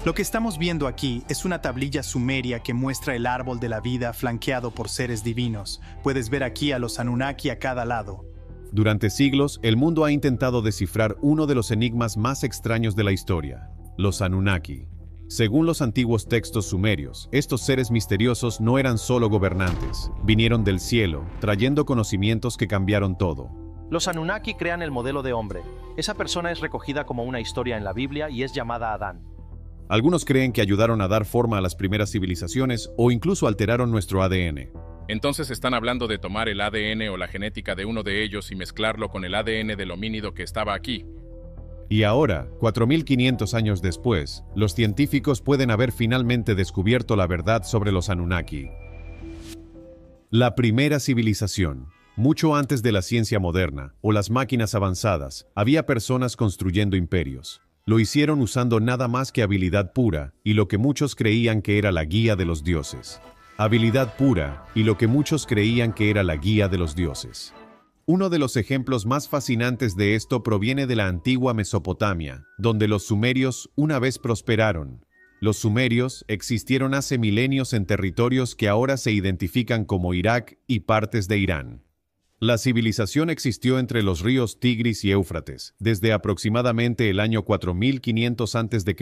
Lo que estamos viendo aquí es una tablilla sumeria que muestra el árbol de la vida flanqueado por seres divinos. Puedes ver aquí a los Anunnaki a cada lado. Durante siglos, el mundo ha intentado descifrar uno de los enigmas más extraños de la historia, los Anunnaki. Según los antiguos textos sumerios, estos seres misteriosos no eran solo gobernantes, vinieron del cielo, trayendo conocimientos que cambiaron todo. Los Anunnaki crean el modelo de hombre. Esa persona es recogida como una historia en la Biblia y es llamada Adán. Algunos creen que ayudaron a dar forma a las primeras civilizaciones o incluso alteraron nuestro ADN. Entonces están hablando de tomar el ADN o la genética de uno de ellos y mezclarlo con el ADN del homínido que estaba aquí. Y ahora, 4500 años después, los científicos pueden haber finalmente descubierto la verdad sobre los Anunnaki. La primera civilización. Mucho antes de la ciencia moderna o las máquinas avanzadas, había personas construyendo imperios. Lo hicieron usando nada más que habilidad pura y lo que muchos creían que era la guía de los dioses. Habilidad pura y lo que muchos creían que era la guía de los dioses. Uno de los ejemplos más fascinantes de esto proviene de la antigua Mesopotamia, donde los sumerios una vez prosperaron. Los sumerios existieron hace milenios en territorios que ahora se identifican como Irak y partes de Irán. La civilización existió entre los ríos Tigris y Éufrates, desde aproximadamente el año 4500 a.C.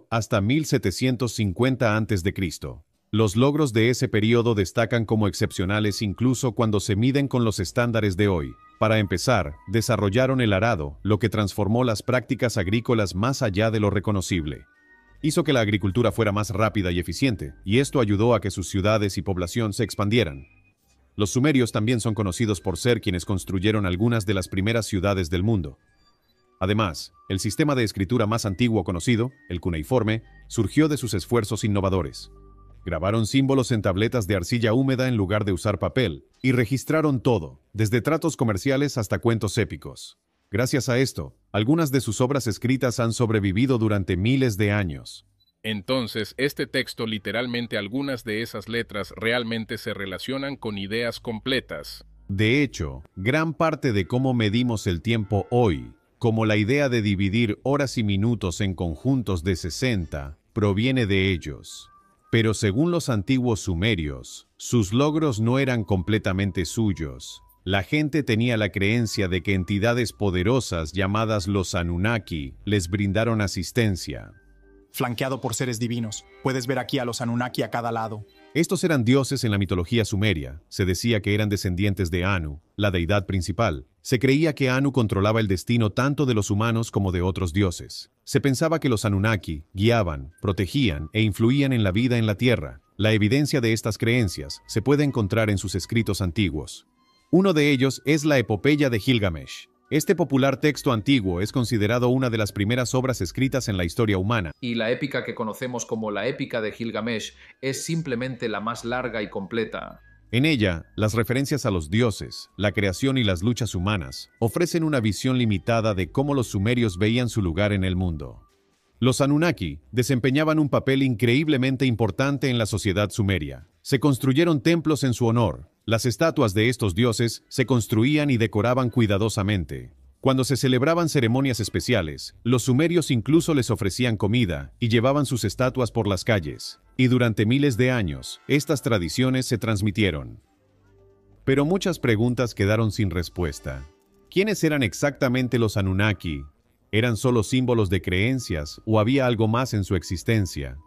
hasta 1750 a.C. Los logros de ese periodo destacan como excepcionales incluso cuando se miden con los estándares de hoy. Para empezar, desarrollaron el arado, lo que transformó las prácticas agrícolas más allá de lo reconocible. Hizo que la agricultura fuera más rápida y eficiente, y esto ayudó a que sus ciudades y población se expandieran. Los sumerios también son conocidos por ser quienes construyeron algunas de las primeras ciudades del mundo. Además, el sistema de escritura más antiguo conocido, el cuneiforme, surgió de sus esfuerzos innovadores. Grabaron símbolos en tabletas de arcilla húmeda en lugar de usar papel, y registraron todo, desde tratos comerciales hasta cuentos épicos. Gracias a esto, algunas de sus obras escritas han sobrevivido durante miles de años. Entonces, este texto literalmente algunas de esas letras realmente se relacionan con ideas completas. De hecho, gran parte de cómo medimos el tiempo hoy, como la idea de dividir horas y minutos en conjuntos de 60, proviene de ellos. Pero según los antiguos sumerios, sus logros no eran completamente suyos. La gente tenía la creencia de que entidades poderosas llamadas los Anunnaki les brindaron asistencia. Flanqueado por seres divinos. Puedes ver aquí a los Anunnaki a cada lado. Estos eran dioses en la mitología sumeria. Se decía que eran descendientes de Anu, la deidad principal. Se creía que Anu controlaba el destino tanto de los humanos como de otros dioses. Se pensaba que los Anunnaki guiaban, protegían e influían en la vida en la Tierra. La evidencia de estas creencias se puede encontrar en sus escritos antiguos. Uno de ellos es la Epopeya de Gilgamesh. Este popular texto antiguo es considerado una de las primeras obras escritas en la historia humana. Y la épica que conocemos como la épica de Gilgamesh es simplemente la más larga y completa. En ella, las referencias a los dioses, la creación y las luchas humanas ofrecen una visión limitada de cómo los sumerios veían su lugar en el mundo. Los Anunnaki desempeñaban un papel increíblemente importante en la sociedad sumeria. Se construyeron templos en su honor. Las estatuas de estos dioses se construían y decoraban cuidadosamente. Cuando se celebraban ceremonias especiales, los sumerios incluso les ofrecían comida y llevaban sus estatuas por las calles. Y durante miles de años, estas tradiciones se transmitieron. Pero muchas preguntas quedaron sin respuesta. ¿Quiénes eran exactamente los Anunnaki? ¿Eran solo símbolos de creencias o había algo más en su existencia?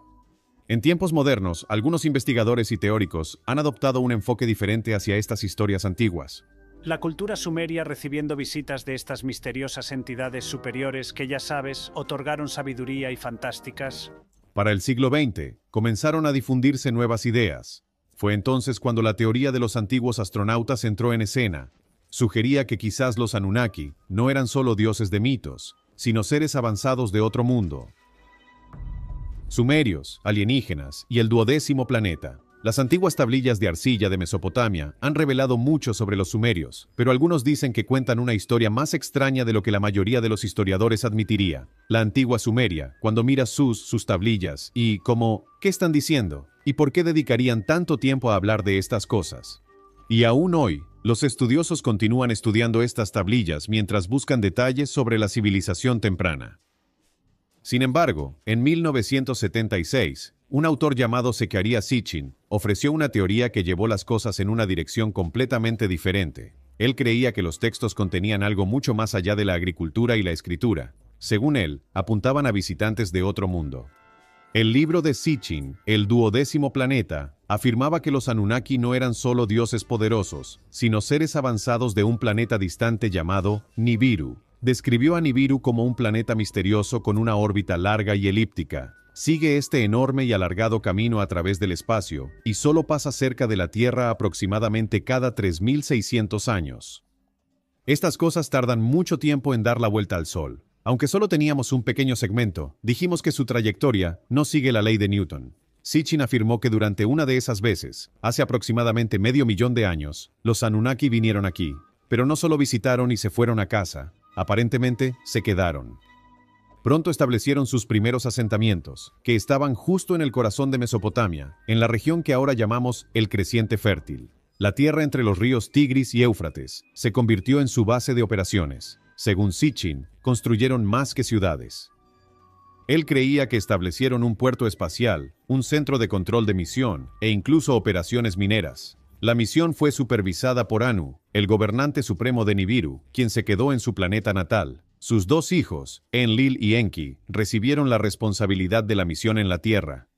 En tiempos modernos, algunos investigadores y teóricos han adoptado un enfoque diferente hacia estas historias antiguas. La cultura sumeria recibiendo visitas de estas misteriosas entidades superiores que, ya sabes, otorgaron sabiduría y fantásticas. Para el siglo XX, comenzaron a difundirse nuevas ideas. Fue entonces cuando la teoría de los antiguos astronautas entró en escena. Sugería que quizás los Anunnaki no eran solo dioses de mitos, sino seres avanzados de otro mundo. Sumerios, alienígenas y el 12º planeta. Las antiguas tablillas de arcilla de Mesopotamia han revelado mucho sobre los sumerios, pero algunos dicen que cuentan una historia más extraña de lo que la mayoría de los historiadores admitiría. La antigua Sumeria, cuando miras sus tablillas y ¿qué están diciendo? ¿Y por qué dedicarían tanto tiempo a hablar de estas cosas? Y aún hoy, los estudiosos continúan estudiando estas tablillas mientras buscan detalles sobre la civilización temprana. Sin embargo, en 1976, un autor llamado Zecharia Sitchin ofreció una teoría que llevó las cosas en una dirección completamente diferente. Él creía que los textos contenían algo mucho más allá de la agricultura y la escritura. Según él, apuntaban a visitantes de otro mundo. El libro de Sitchin, El 12º planeta, afirmaba que los Anunnaki no eran solo dioses poderosos, sino seres avanzados de un planeta distante llamado Nibiru. Describió a Nibiru como un planeta misterioso con una órbita larga y elíptica. Sigue este enorme y alargado camino a través del espacio, y solo pasa cerca de la Tierra aproximadamente cada 3.600 años. Estas cosas tardan mucho tiempo en dar la vuelta al Sol. Aunque solo teníamos un pequeño segmento, dijimos que su trayectoria no sigue la ley de Newton. Sitchin afirmó que durante una de esas veces, hace aproximadamente 500.000 de años, los Anunnaki vinieron aquí, pero no solo visitaron y se fueron a casa, aparentemente se quedaron. Pronto establecieron sus primeros asentamientos, que estaban justo en el corazón de Mesopotamia, en la región que ahora llamamos el Creciente Fértil. La tierra entre los ríos Tigris y Éufrates se convirtió en su base de operaciones. Según Sitchin, construyeron más que ciudades. Él creía que establecieron un puerto espacial, un centro de control de misión e incluso operaciones mineras. La misión fue supervisada por Anu, el gobernante supremo de Nibiru, quien se quedó en su planeta natal. Sus dos hijos, Enlil y Enki, recibieron la responsabilidad de la misión en la Tierra.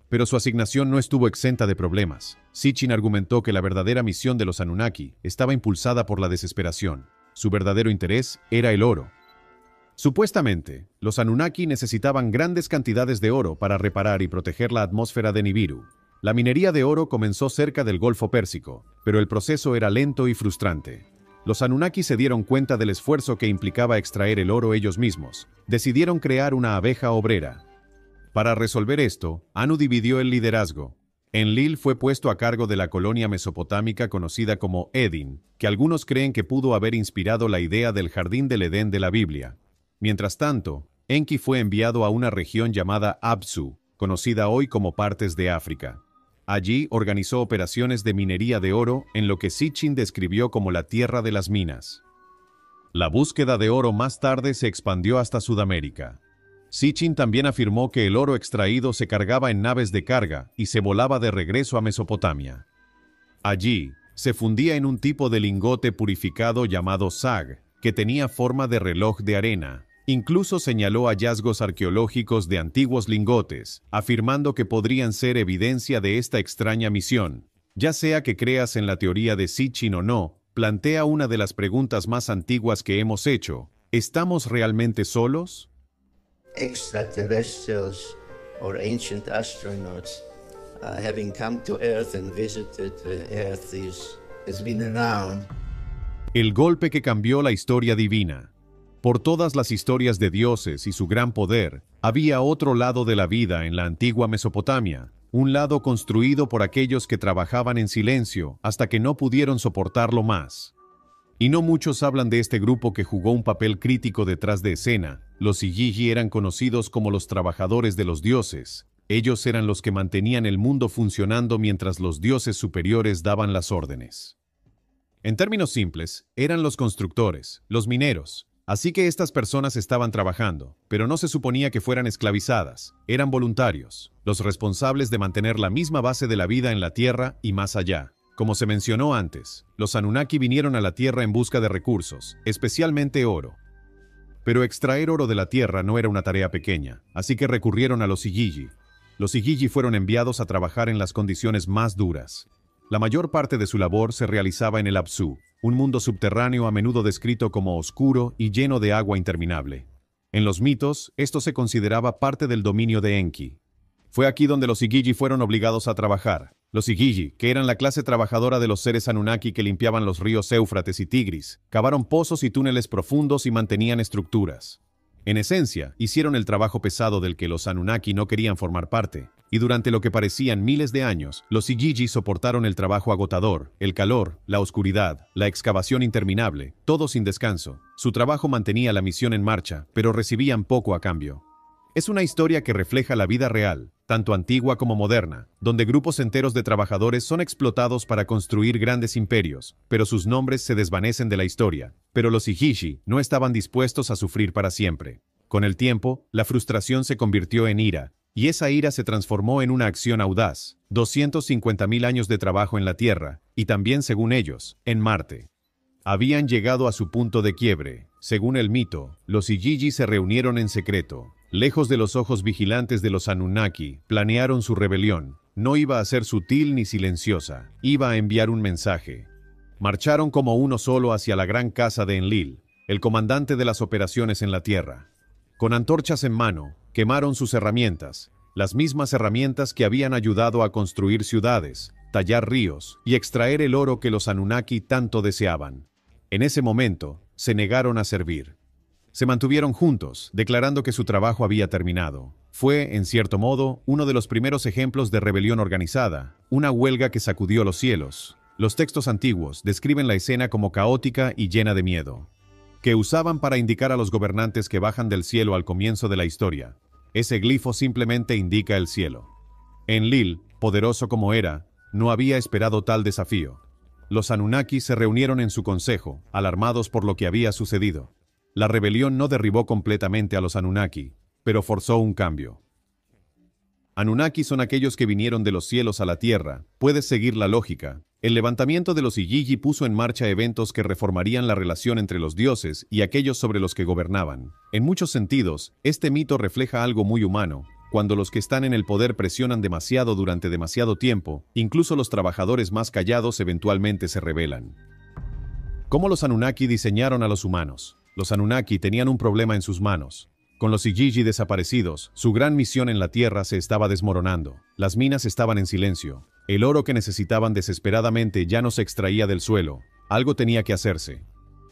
Pero su asignación no estuvo exenta de problemas. Sitchin argumentó que la verdadera misión de los Anunnaki estaba impulsada por la desesperación. Su verdadero interés era el oro. Supuestamente, los Anunnaki necesitaban grandes cantidades de oro para reparar y proteger la atmósfera de Nibiru. La minería de oro comenzó cerca del Golfo Pérsico, pero el proceso era lento y frustrante. Los Anunnaki se dieron cuenta del esfuerzo que implicaba extraer el oro ellos mismos. Decidieron crear una abeja obrera. Para resolver esto, Anu dividió el liderazgo. Enlil fue puesto a cargo de la colonia mesopotámica conocida como Edin, que algunos creen que pudo haber inspirado la idea del jardín del Edén de la Biblia. Mientras tanto, Enki fue enviado a una región llamada Apsu, conocida hoy como partes de África. Allí organizó operaciones de minería de oro en lo que Sitchin describió como la tierra de las minas. La búsqueda de oro más tarde se expandió hasta Sudamérica. Sitchin también afirmó que el oro extraído se cargaba en naves de carga y se volaba de regreso a Mesopotamia. Allí, se fundía en un tipo de lingote purificado llamado sag, que tenía forma de reloj de arena. Incluso señaló hallazgos arqueológicos de antiguos lingotes, afirmando que podrían ser evidencia de esta extraña misión. Ya sea que creas en la teoría de Sitchin o no, plantea una de las preguntas más antiguas que hemos hecho. ¿Estamos realmente solos? Extraterrestrials or ancient astronauts having come to Earth and visited Earth has been around. El golpe que cambió la historia divina. Por todas las historias de dioses y su gran poder, había otro lado de la vida en la antigua Mesopotamia, un lado construido por aquellos que trabajaban en silencio hasta que no pudieron soportarlo más. Y no muchos hablan de este grupo que jugó un papel crítico detrás de escena. Los Igigi eran conocidos como los trabajadores de los dioses. Ellos eran los que mantenían el mundo funcionando mientras los dioses superiores daban las órdenes. En términos simples, eran los constructores, los mineros. Así que estas personas estaban trabajando, pero no se suponía que fueran esclavizadas. Eran voluntarios, los responsables de mantener la misma base de la vida en la Tierra y más allá. Como se mencionó antes, los Anunnaki vinieron a la Tierra en busca de recursos, especialmente oro. Pero extraer oro de la Tierra no era una tarea pequeña, así que recurrieron a los Igigi. Los Igigi fueron enviados a trabajar en las condiciones más duras. La mayor parte de su labor se realizaba en el Apsu, un mundo subterráneo a menudo descrito como oscuro y lleno de agua interminable. En los mitos, esto se consideraba parte del dominio de Enki. Fue aquí donde los Igigi fueron obligados a trabajar. Los Igigi, que eran la clase trabajadora de los seres Anunnaki que limpiaban los ríos Éufrates y Tigris, cavaron pozos y túneles profundos y mantenían estructuras. En esencia, hicieron el trabajo pesado del que los Anunnaki no querían formar parte, y durante lo que parecían miles de años, los Igigi soportaron el trabajo agotador, el calor, la oscuridad, la excavación interminable, todo sin descanso. Su trabajo mantenía la misión en marcha, pero recibían poco a cambio. Es una historia que refleja la vida real, tanto antigua como moderna, donde grupos enteros de trabajadores son explotados para construir grandes imperios, pero sus nombres se desvanecen de la historia. Pero los Igigi no estaban dispuestos a sufrir para siempre. Con el tiempo, la frustración se convirtió en ira, y esa ira se transformó en una acción audaz. 250.000 años de trabajo en la Tierra, y también, según ellos, en Marte. Habían llegado a su punto de quiebre. Según el mito, los Igigi se reunieron en secreto. Lejos de los ojos vigilantes de los Anunnaki, planearon su rebelión. No iba a ser sutil ni silenciosa, iba a enviar un mensaje. Marcharon como uno solo hacia la gran casa de Enlil, el comandante de las operaciones en la Tierra. Con antorchas en mano, quemaron sus herramientas, las mismas herramientas que habían ayudado a construir ciudades, tallar ríos y extraer el oro que los Anunnaki tanto deseaban. En ese momento, se negaron a servir. Se mantuvieron juntos, declarando que su trabajo había terminado. Fue, en cierto modo, uno de los primeros ejemplos de rebelión organizada, una huelga que sacudió los cielos. Los textos antiguos describen la escena como caótica y llena de miedo, que usaban para indicar a los gobernantes que bajan del cielo al comienzo de la historia. Ese glifo simplemente indica el cielo. Enlil, poderoso como era, no había esperado tal desafío. Los Anunnaki se reunieron en su consejo, alarmados por lo que había sucedido. La rebelión no derribó completamente a los Anunnaki, pero forzó un cambio. Anunnaki son aquellos que vinieron de los cielos a la tierra. Puedes seguir la lógica. El levantamiento de los Igigi puso en marcha eventos que reformarían la relación entre los dioses y aquellos sobre los que gobernaban. En muchos sentidos, este mito refleja algo muy humano. Cuando los que están en el poder presionan demasiado durante demasiado tiempo, incluso los trabajadores más callados eventualmente se rebelan. ¿Cómo los Anunnaki diseñaron a los humanos? Los Anunnaki tenían un problema en sus manos. Con los Igigi desaparecidos, su gran misión en la Tierra se estaba desmoronando. Las minas estaban en silencio. El oro que necesitaban desesperadamente ya no se extraía del suelo. Algo tenía que hacerse.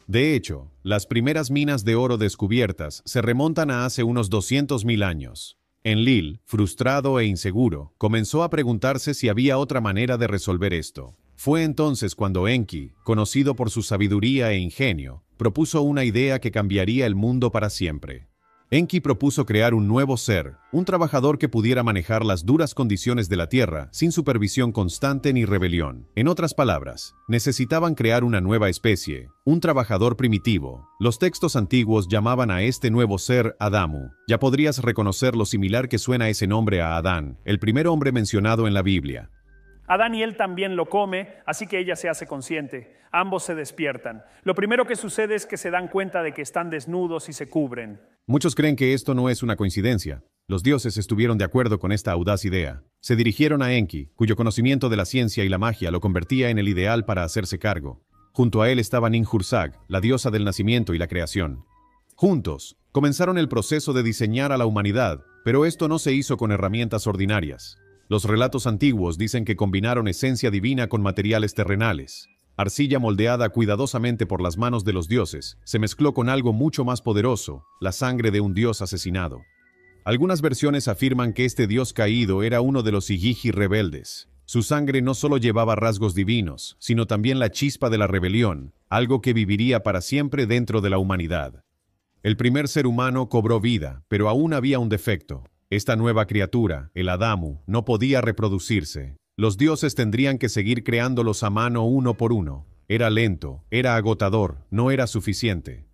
De hecho, las primeras minas de oro descubiertas se remontan a hace unos 200.000 años. Enlil, frustrado e inseguro, comenzó a preguntarse si había otra manera de resolver esto. Fue entonces cuando Enki, conocido por su sabiduría e ingenio, propuso una idea que cambiaría el mundo para siempre. Enki propuso crear un nuevo ser, un trabajador que pudiera manejar las duras condiciones de la Tierra sin supervisión constante ni rebelión. En otras palabras, necesitaban crear una nueva especie, un trabajador primitivo. Los textos antiguos llamaban a este nuevo ser Adamu. Ya podrías reconocer lo similar que suena ese nombre a Adán, el primer hombre mencionado en la Biblia. Adán y él también lo come, así que ella se hace consciente. Ambos se despiertan. Lo primero que sucede es que se dan cuenta de que están desnudos y se cubren. Muchos creen que esto no es una coincidencia. Los dioses estuvieron de acuerdo con esta audaz idea. Se dirigieron a Enki, cuyo conocimiento de la ciencia y la magia lo convertía en el ideal para hacerse cargo. Junto a él estaba Ninhursag, la diosa del nacimiento y la creación. Juntos, comenzaron el proceso de diseñar a la humanidad, pero esto no se hizo con herramientas ordinarias. Los relatos antiguos dicen que combinaron esencia divina con materiales terrenales. Arcilla moldeada cuidadosamente por las manos de los dioses, se mezcló con algo mucho más poderoso, la sangre de un dios asesinado. Algunas versiones afirman que este dios caído era uno de los Igigi rebeldes. Su sangre no solo llevaba rasgos divinos, sino también la chispa de la rebelión, algo que viviría para siempre dentro de la humanidad. El primer ser humano cobró vida, pero aún había un defecto. Esta nueva criatura, el Adamu, no podía reproducirse. Los dioses tendrían que seguir creándolos a mano uno por uno. Era lento, era agotador, no era suficiente.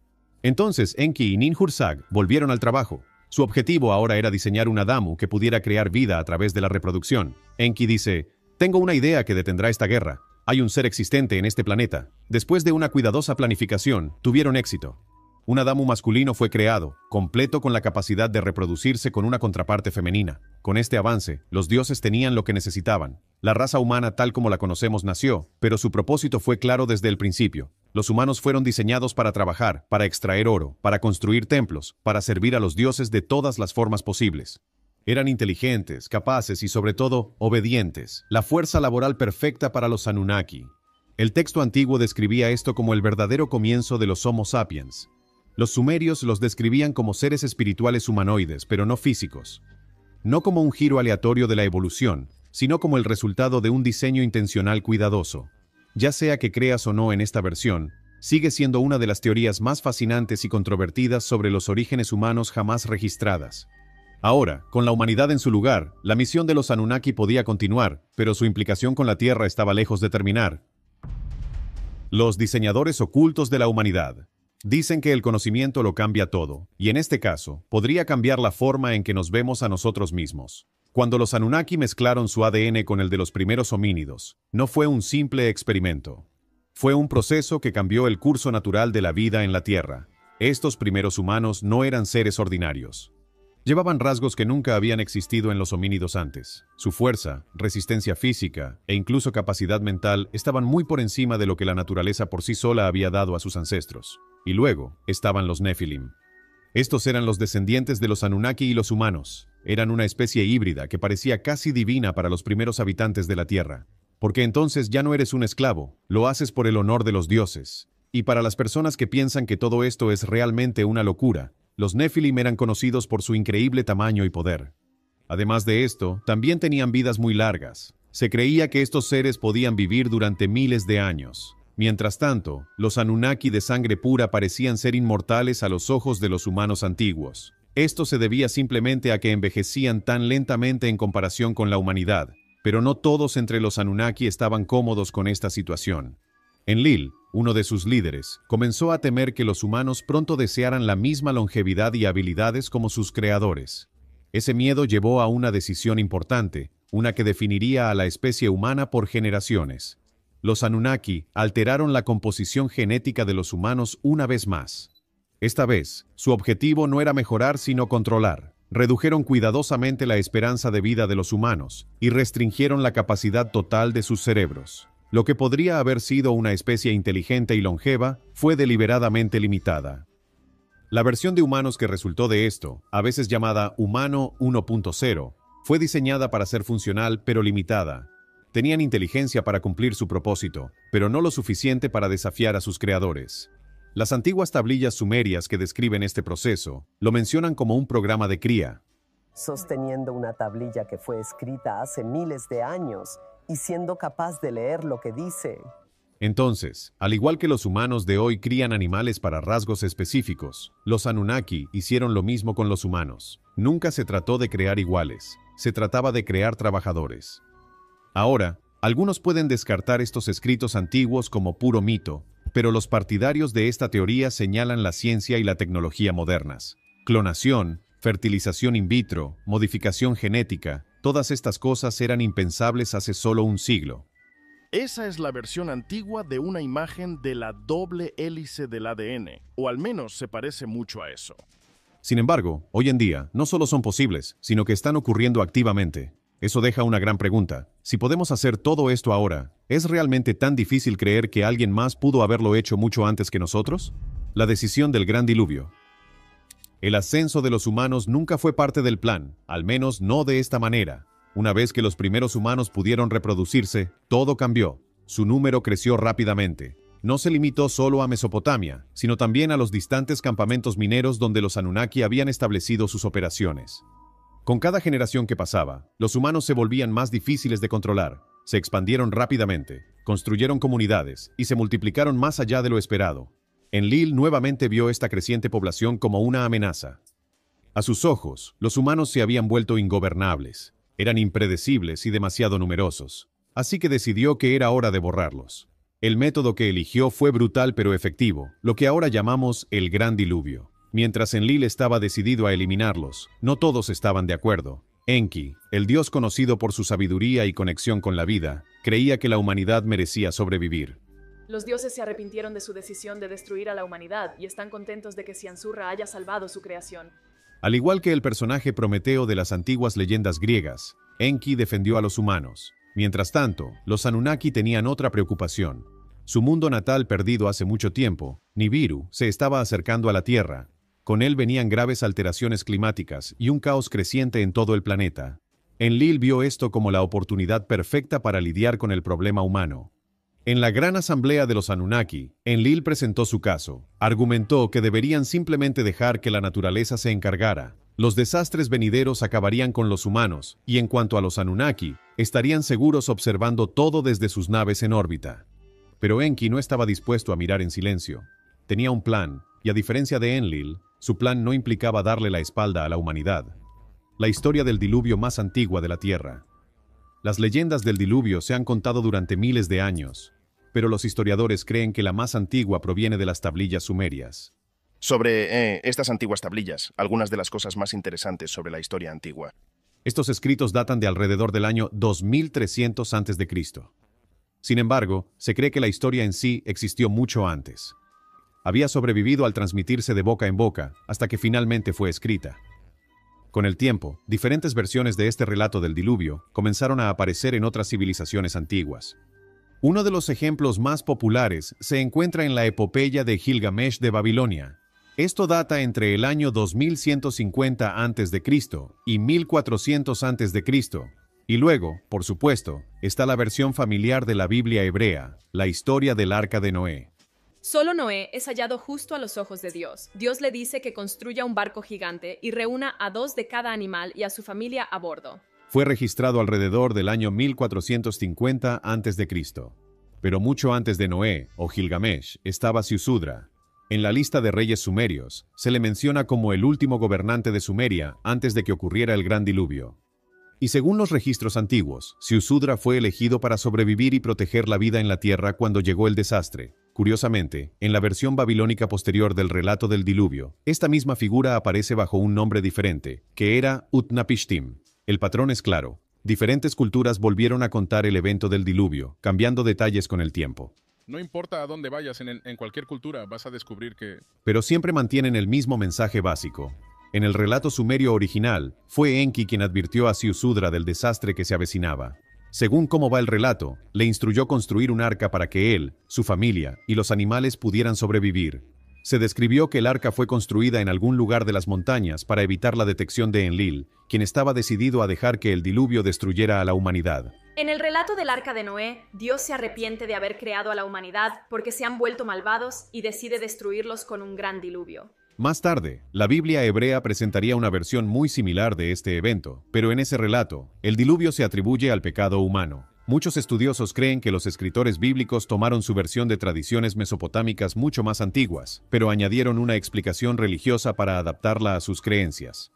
Entonces Enki y Ninhursag volvieron al trabajo. Su objetivo ahora era diseñar un Adamu que pudiera crear vida a través de la reproducción. Enki dice: «Tengo una idea que detendrá esta guerra. Hay un ser existente en este planeta». Después de una cuidadosa planificación, tuvieron éxito. Un Adamu masculino fue creado, completo con la capacidad de reproducirse con una contraparte femenina. Con este avance, los dioses tenían lo que necesitaban. La raza humana tal como la conocemos nació, pero su propósito fue claro desde el principio. Los humanos fueron diseñados para trabajar, para extraer oro, para construir templos, para servir a los dioses de todas las formas posibles. Eran inteligentes, capaces y sobre todo, obedientes. La fuerza laboral perfecta para los Anunnaki. El texto antiguo describía esto como el verdadero comienzo de los Homo sapiens. Los sumerios los describían como seres espirituales humanoides, pero no físicos. No como un giro aleatorio de la evolución, sino como el resultado de un diseño intencional cuidadoso. Ya sea que creas o no en esta versión, sigue siendo una de las teorías más fascinantes y controvertidas sobre los orígenes humanos jamás registradas. Ahora, con la humanidad en su lugar, la misión de los Anunnaki podía continuar, pero su implicación con la Tierra estaba lejos de terminar. Los diseñadores ocultos de la humanidad. Dicen que el conocimiento lo cambia todo, y en este caso, podría cambiar la forma en que nos vemos a nosotros mismos. Cuando los Anunnaki mezclaron su ADN con el de los primeros homínidos, no fue un simple experimento. Fue un proceso que cambió el curso natural de la vida en la Tierra. Estos primeros humanos no eran seres ordinarios. Llevaban rasgos que nunca habían existido en los homínidos antes. Su fuerza, resistencia física e incluso capacidad mental estaban muy por encima de lo que la naturaleza por sí sola había dado a sus ancestros. Y luego estaban los Nephilim. Estos eran los descendientes de los Anunnaki y los humanos. Eran una especie híbrida que parecía casi divina para los primeros habitantes de la Tierra. Porque entonces ya no eres un esclavo, lo haces por el honor de los dioses. Y para las personas que piensan que todo esto es realmente una locura, los Nephilim eran conocidos por su increíble tamaño y poder. Además de esto, también tenían vidas muy largas. Se creía que estos seres podían vivir durante miles de años. Mientras tanto, los Anunnaki de sangre pura parecían ser inmortales a los ojos de los humanos antiguos. Esto se debía simplemente a que envejecían tan lentamente en comparación con la humanidad, pero no todos entre los Anunnaki estaban cómodos con esta situación. Enlil, uno de sus líderes, comenzó a temer que los humanos pronto desearan la misma longevidad y habilidades como sus creadores. Ese miedo llevó a una decisión importante, una que definiría a la especie humana por generaciones. Los Anunnaki alteraron la composición genética de los humanos una vez más. Esta vez, su objetivo no era mejorar sino controlar. Redujeron cuidadosamente la esperanza de vida de los humanos y restringieron la capacidad total de sus cerebros. Lo que podría haber sido una especie inteligente y longeva fue deliberadamente limitada. La versión de humanos que resultó de esto, a veces llamada Humano 1.0, fue diseñada para ser funcional pero limitada. Tenían inteligencia para cumplir su propósito, pero no lo suficiente para desafiar a sus creadores. Las antiguas tablillas sumerias que describen este proceso lo mencionan como un programa de cría. Sosteniendo una tablilla que fue escrita hace miles de años y siendo capaz de leer lo que dice. Entonces, al igual que los humanos de hoy crían animales para rasgos específicos, los Anunnaki hicieron lo mismo con los humanos. Nunca se trató de crear iguales, se trataba de crear trabajadores. Ahora, algunos pueden descartar estos escritos antiguos como puro mito, pero los partidarios de esta teoría señalan la ciencia y la tecnología modernas. Clonación, fertilización in vitro, modificación genética, todas estas cosas eran impensables hace solo un siglo. Esa es la versión antigua de una imagen de la doble hélice del ADN, o al menos se parece mucho a eso. Sin embargo, hoy en día, no solo son posibles, sino que están ocurriendo activamente. Eso deja una gran pregunta. Si podemos hacer todo esto ahora, ¿es realmente tan difícil creer que alguien más pudo haberlo hecho mucho antes que nosotros? La decisión del Gran Diluvio. El ascenso de los humanos nunca fue parte del plan, al menos no de esta manera. Una vez que los primeros humanos pudieron reproducirse, todo cambió. Su número creció rápidamente. No se limitó solo a Mesopotamia, sino también a los distantes campamentos mineros donde los Anunnaki habían establecido sus operaciones. Con cada generación que pasaba, los humanos se volvían más difíciles de controlar. Se expandieron rápidamente, construyeron comunidades y se multiplicaron más allá de lo esperado. Enlil nuevamente vio esta creciente población como una amenaza. A sus ojos, los humanos se habían vuelto ingobernables. Eran impredecibles y demasiado numerosos. Así que decidió que era hora de borrarlos. El método que eligió fue brutal pero efectivo, lo que ahora llamamos el Gran Diluvio. Mientras Enlil estaba decidido a eliminarlos, no todos estaban de acuerdo. Enki, el dios conocido por su sabiduría y conexión con la vida, creía que la humanidad merecía sobrevivir. Los dioses se arrepintieron de su decisión de destruir a la humanidad y están contentos de que Ciansurra haya salvado su creación. Al igual que el personaje Prometeo de las antiguas leyendas griegas, Enki defendió a los humanos. Mientras tanto, los Anunnaki tenían otra preocupación. Su mundo natal perdido hace mucho tiempo, Nibiru, se estaba acercando a la Tierra. Con él venían graves alteraciones climáticas y un caos creciente en todo el planeta. Enlil vio esto como la oportunidad perfecta para lidiar con el problema humano. En la gran asamblea de los Anunnaki, Enlil presentó su caso. Argumentó que deberían simplemente dejar que la naturaleza se encargara. Los desastres venideros acabarían con los humanos, y en cuanto a los Anunnaki, estarían seguros observando todo desde sus naves en órbita. Pero Enki no estaba dispuesto a mirar en silencio. Tenía un plan, y a diferencia de Enlil, su plan no implicaba darle la espalda a la humanidad. La historia del diluvio más antigua de la Tierra. Las leyendas del diluvio se han contado durante miles de años, pero los historiadores creen que la más antigua proviene de las tablillas sumerias. sobre estas antiguas tablillas, algunas de las cosas más interesantes sobre la historia antigua. Estos escritos datan de alrededor del año 2300 a.C. Sin embargo, se cree que la historia en sí existió mucho antes. Había sobrevivido al transmitirse de boca en boca hasta que finalmente fue escrita. Con el tiempo, diferentes versiones de este relato del diluvio comenzaron a aparecer en otras civilizaciones antiguas. Uno de los ejemplos más populares se encuentra en la epopeya de Gilgamesh de Babilonia. Esto data entre el año 2150 a.C. y 1400 a.C., y luego, por supuesto, está la versión familiar de la Biblia hebrea, la historia del Arca de Noé. Solo Noé es hallado justo a los ojos de Dios. Dios le dice que construya un barco gigante y reúna a 2 de cada animal y a su familia a bordo. Fue registrado alrededor del año 1450 a.C. Pero mucho antes de Noé, o Gilgamesh, estaba Ziusudra. En la lista de reyes sumerios, se le menciona como el último gobernante de Sumeria antes de que ocurriera el gran diluvio. Y según los registros antiguos, Ziusudra fue elegido para sobrevivir y proteger la vida en la tierra cuando llegó el desastre. Curiosamente, en la versión babilónica posterior del relato del diluvio, esta misma figura aparece bajo un nombre diferente, que era Utnapishtim. El patrón es claro. Diferentes culturas volvieron a contar el evento del diluvio, cambiando detalles con el tiempo. No importa a dónde vayas en cualquier cultura, vas a descubrir que... Pero siempre mantienen el mismo mensaje básico. En el relato sumerio original, fue Enki quien advirtió a Ziusudra del desastre que se avecinaba. Según cómo va el relato, le instruyó construir un arca para que él, su familia y los animales pudieran sobrevivir. Se describió que el arca fue construida en algún lugar de las montañas para evitar la detección de Enlil, quien estaba decidido a dejar que el diluvio destruyera a la humanidad. En el relato del Arca de Noé, Dios se arrepiente de haber creado a la humanidad porque se han vuelto malvados y decide destruirlos con un gran diluvio. Más tarde, la Biblia hebrea presentaría una versión muy similar de este evento, pero en ese relato, el diluvio se atribuye al pecado humano. Muchos estudiosos creen que los escritores bíblicos tomaron su versión de tradiciones mesopotámicas mucho más antiguas, pero añadieron una explicación religiosa para adaptarla a sus creencias.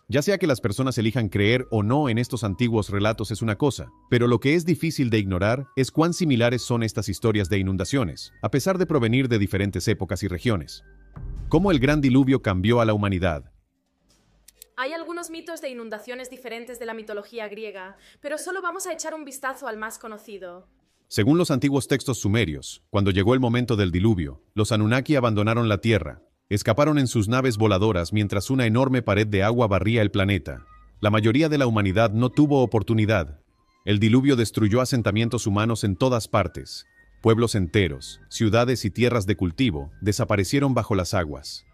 Ya sea que las personas elijan creer o no en estos antiguos relatos es una cosa, pero lo que es difícil de ignorar es cuán similares son estas historias de inundaciones, a pesar de provenir de diferentes épocas y regiones. ¿Cómo el gran diluvio cambió a la humanidad? Hay algunos mitos de inundaciones diferentes de la mitología griega, pero solo vamos a echar un vistazo al más conocido. Según los antiguos textos sumerios, cuando llegó el momento del diluvio, los Anunnaki abandonaron la Tierra. Escaparon en sus naves voladoras mientras una enorme pared de agua barría el planeta. La mayoría de la humanidad no tuvo oportunidad. El diluvio destruyó asentamientos humanos en todas partes. Pueblos enteros, ciudades y tierras de cultivo desaparecieron bajo las aguas.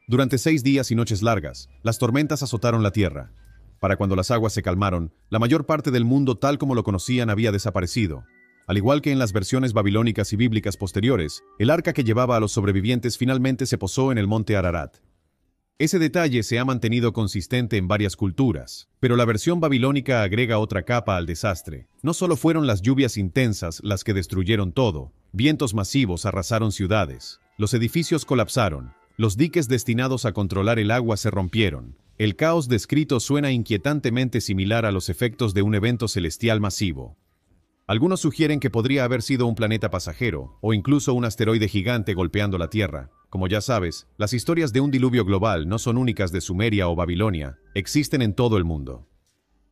Durante 6 días y noches largas, las tormentas azotaron la tierra. Para cuando las aguas se calmaron, la mayor parte del mundo tal como lo conocían había desaparecido. Al igual que en las versiones babilónicas y bíblicas posteriores, el arca que llevaba a los sobrevivientes finalmente se posó en el monte Ararat. Ese detalle se ha mantenido consistente en varias culturas, pero la versión babilónica agrega otra capa al desastre. No solo fueron las lluvias intensas las que destruyeron todo, vientos masivos arrasaron ciudades, los edificios colapsaron, los diques destinados a controlar el agua se rompieron. El caos descrito suena inquietantemente similar a los efectos de un evento celestial masivo. Algunos sugieren que podría haber sido un planeta pasajero, o incluso un asteroide gigante golpeando la Tierra. Como ya sabes, las historias de un diluvio global no son únicas de Sumeria o Babilonia, existen en todo el mundo.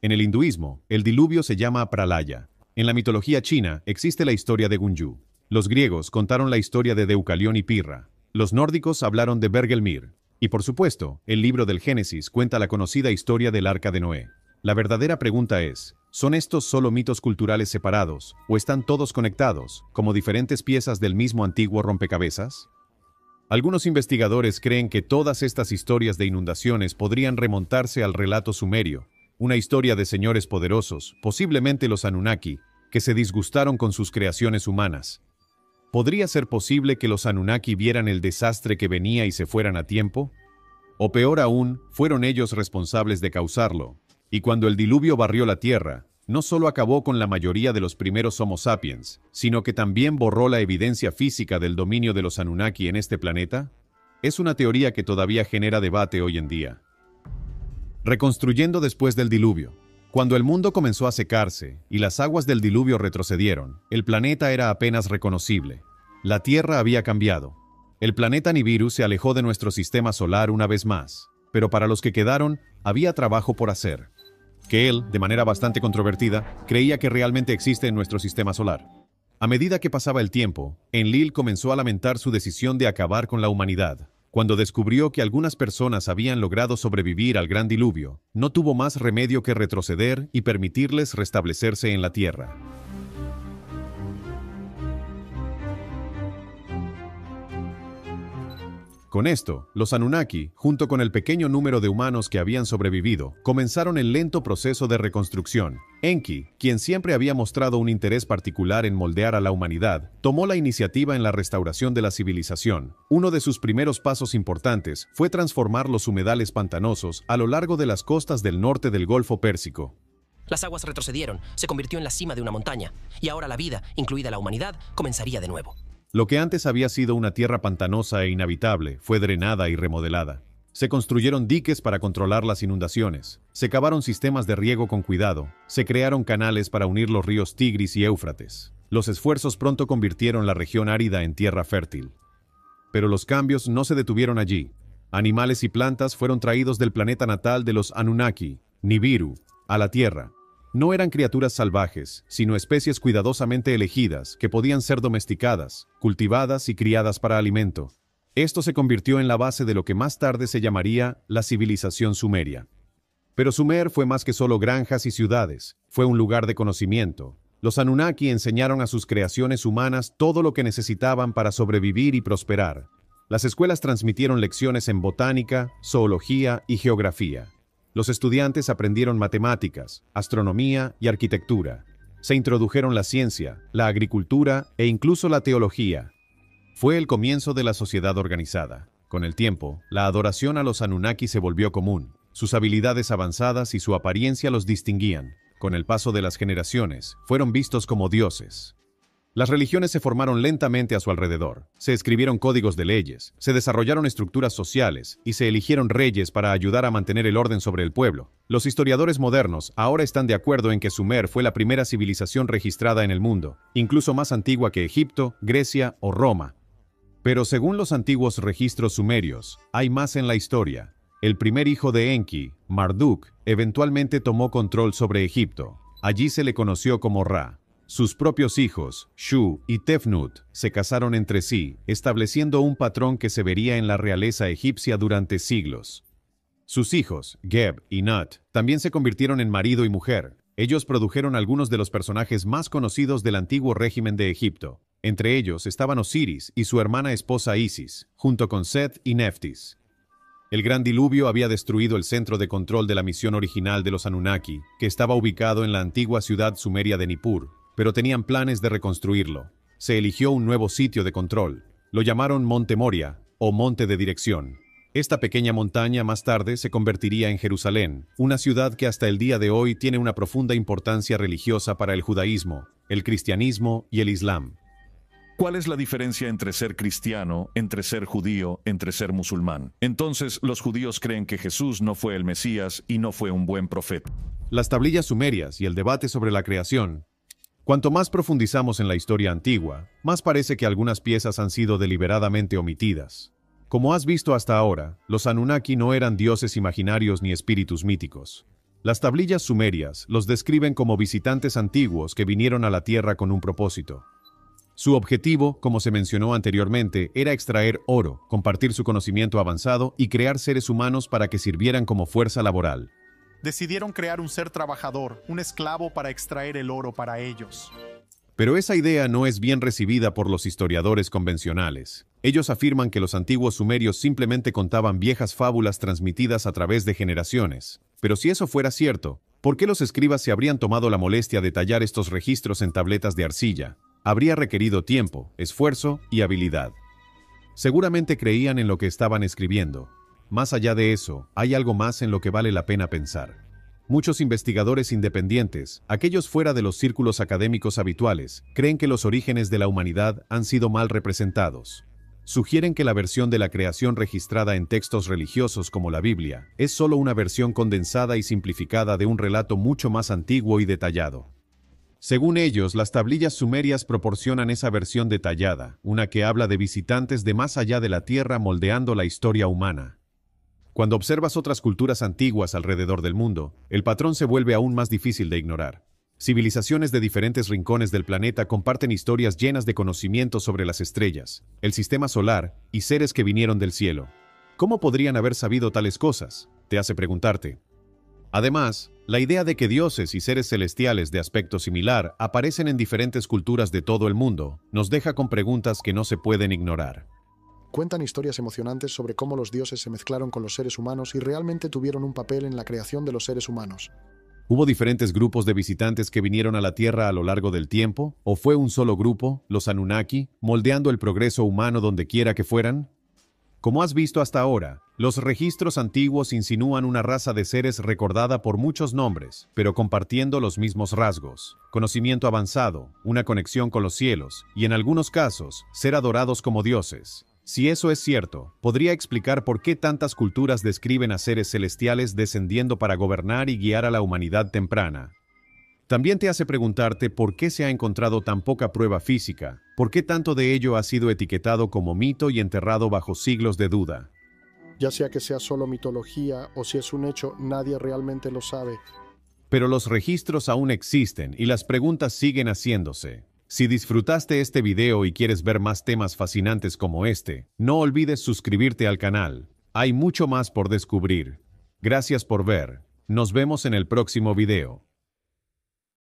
En el hinduismo, el diluvio se llama Pralaya. En la mitología china existe la historia de Gunju. Los griegos contaron la historia de Deucalión y Pirra. Los nórdicos hablaron de Bergelmir. Y por supuesto, el libro del Génesis cuenta la conocida historia del Arca de Noé. La verdadera pregunta es, ¿son estos solo mitos culturales separados, o están todos conectados, como diferentes piezas del mismo antiguo rompecabezas? Algunos investigadores creen que todas estas historias de inundaciones podrían remontarse al relato sumerio, una historia de señores poderosos, posiblemente los Anunnaki, que se disgustaron con sus creaciones humanas. ¿Podría ser posible que los Anunnaki vieran el desastre que venía y se fueran a tiempo? O peor aún, fueron ellos responsables de causarlo. Y cuando el diluvio barrió la Tierra, no solo acabó con la mayoría de los primeros Homo sapiens, sino que también borró la evidencia física del dominio de los Anunnaki en este planeta. Es una teoría que todavía genera debate hoy en día. Reconstruyendo después del diluvio. Cuando el mundo comenzó a secarse y las aguas del diluvio retrocedieron, el planeta era apenas reconocible. La Tierra había cambiado. El planeta Nibiru se alejó de nuestro sistema solar una vez más, pero para los que quedaron, había trabajo por hacer. Que él, de manera bastante controvertida, creía que realmente existe en nuestro sistema solar. A medida que pasaba el tiempo, Enlil comenzó a lamentar su decisión de acabar con la humanidad. Cuando descubrió que algunas personas habían logrado sobrevivir al gran diluvio, no tuvo más remedio que retroceder y permitirles restablecerse en la Tierra. Con esto, los Anunnaki, junto con el pequeño número de humanos que habían sobrevivido, comenzaron el lento proceso de reconstrucción. Enki, quien siempre había mostrado un interés particular en moldear a la humanidad, tomó la iniciativa en la restauración de la civilización. Uno de sus primeros pasos importantes fue transformar los humedales pantanosos a lo largo de las costas del norte del Golfo Pérsico. Las aguas retrocedieron, se convirtió en la cima de una montaña, y ahora la vida, incluida la humanidad, comenzaría de nuevo. Lo que antes había sido una tierra pantanosa e inhabitable fue drenada y remodelada. Se construyeron diques para controlar las inundaciones, se cavaron sistemas de riego con cuidado, se crearon canales para unir los ríos Tigris y Éufrates. Los esfuerzos pronto convirtieron la región árida en tierra fértil. Pero los cambios no se detuvieron allí. Animales y plantas fueron traídos del planeta natal de los Anunnaki, Nibiru, a la Tierra. No eran criaturas salvajes, sino especies cuidadosamente elegidas que podían ser domesticadas, cultivadas y criadas para alimento. Esto se convirtió en la base de lo que más tarde se llamaría la civilización sumeria. Pero Sumer fue más que solo granjas y ciudades, fue un lugar de conocimiento. Los Anunnaki enseñaron a sus creaciones humanas todo lo que necesitaban para sobrevivir y prosperar. Las escuelas transmitieron lecciones en botánica, zoología y geografía. Los estudiantes aprendieron matemáticas, astronomía y arquitectura. Se introdujeron la ciencia, la agricultura e incluso la teología. Fue el comienzo de la sociedad organizada. Con el tiempo, la adoración a los Anunnaki se volvió común. Sus habilidades avanzadas y su apariencia los distinguían. Con el paso de las generaciones, fueron vistos como dioses. Las religiones se formaron lentamente a su alrededor. Se escribieron códigos de leyes, se desarrollaron estructuras sociales y se eligieron reyes para ayudar a mantener el orden sobre el pueblo. Los historiadores modernos ahora están de acuerdo en que Sumer fue la primera civilización registrada en el mundo, incluso más antigua que Egipto, Grecia o Roma. Pero según los antiguos registros sumerios, hay más en la historia. El primer hijo de Enki, Marduk, eventualmente tomó control sobre Egipto. Allí se le conoció como Ra. Sus propios hijos, Shu y Tefnut, se casaron entre sí, estableciendo un patrón que se vería en la realeza egipcia durante siglos. Sus hijos, Geb y Nut, también se convirtieron en marido y mujer. Ellos produjeron algunos de los personajes más conocidos del antiguo régimen de Egipto. Entre ellos estaban Osiris y su hermana esposa Isis, junto con Seth y Neftis. El gran diluvio había destruido el centro de control de la misión original de los Anunnaki, que estaba ubicado en la antigua ciudad sumeria de Nippur, pero tenían planes de reconstruirlo. Se eligió un nuevo sitio de control. Lo llamaron Monte Moria, o Monte de Dirección. Esta pequeña montaña más tarde se convertiría en Jerusalén, una ciudad que hasta el día de hoy tiene una profunda importancia religiosa para el judaísmo, el cristianismo y el islam. ¿Cuál es la diferencia entre ser cristiano, entre ser judío, entre ser musulmán? Entonces, los judíos creen que Jesús no fue el Mesías y no fue un buen profeta. Las tablillas sumerias y el debate sobre la creación. Cuanto más profundizamos en la historia antigua, más parece que algunas piezas han sido deliberadamente omitidas. Como has visto hasta ahora, los Anunnaki no eran dioses imaginarios ni espíritus míticos. Las tablillas sumerias los describen como visitantes antiguos que vinieron a la Tierra con un propósito. Su objetivo, como se mencionó anteriormente, era extraer oro, compartir su conocimiento avanzado y crear seres humanos para que sirvieran como fuerza laboral. Decidieron crear un ser trabajador, un esclavo para extraer el oro para ellos. Pero esa idea no es bien recibida por los historiadores convencionales. Ellos afirman que los antiguos sumerios simplemente contaban viejas fábulas transmitidas a través de generaciones. Pero si eso fuera cierto, ¿por qué los escribas se habrían tomado la molestia de tallar estos registros en tabletas de arcilla? Habría requerido tiempo, esfuerzo y habilidad. Seguramente creían en lo que estaban escribiendo. Más allá de eso, hay algo más en lo que vale la pena pensar. Muchos investigadores independientes, aquellos fuera de los círculos académicos habituales, creen que los orígenes de la humanidad han sido mal representados. Sugieren que la versión de la creación registrada en textos religiosos como la Biblia es solo una versión condensada y simplificada de un relato mucho más antiguo y detallado. Según ellos, las tablillas sumerias proporcionan esa versión detallada, una que habla de visitantes de más allá de la Tierra moldeando la historia humana. Cuando observas otras culturas antiguas alrededor del mundo, el patrón se vuelve aún más difícil de ignorar. Civilizaciones de diferentes rincones del planeta comparten historias llenas de conocimiento sobre las estrellas, el sistema solar y seres que vinieron del cielo. ¿Cómo podrían haber sabido tales cosas?, te hace preguntarte. Además, la idea de que dioses y seres celestiales de aspecto similar aparecen en diferentes culturas de todo el mundo nos deja con preguntas que no se pueden ignorar. Cuentan historias emocionantes sobre cómo los dioses se mezclaron con los seres humanos y realmente tuvieron un papel en la creación de los seres humanos. ¿Hubo diferentes grupos de visitantes que vinieron a la Tierra a lo largo del tiempo? ¿O fue un solo grupo, los Anunnaki, moldeando el progreso humano donde quiera que fueran? Como has visto hasta ahora, los registros antiguos insinúan una raza de seres recordada por muchos nombres, pero compartiendo los mismos rasgos: conocimiento avanzado, una conexión con los cielos, y en algunos casos, ser adorados como dioses. Si eso es cierto, podría explicar por qué tantas culturas describen a seres celestiales descendiendo para gobernar y guiar a la humanidad temprana. También te hace preguntarte por qué se ha encontrado tan poca prueba física, por qué tanto de ello ha sido etiquetado como mito y enterrado bajo siglos de duda. Ya sea que sea solo mitología o si es un hecho, nadie realmente lo sabe. Pero los registros aún existen y las preguntas siguen haciéndose. Si disfrutaste este video y quieres ver más temas fascinantes como este, no olvides suscribirte al canal. Hay mucho más por descubrir. Gracias por ver. Nos vemos en el próximo video.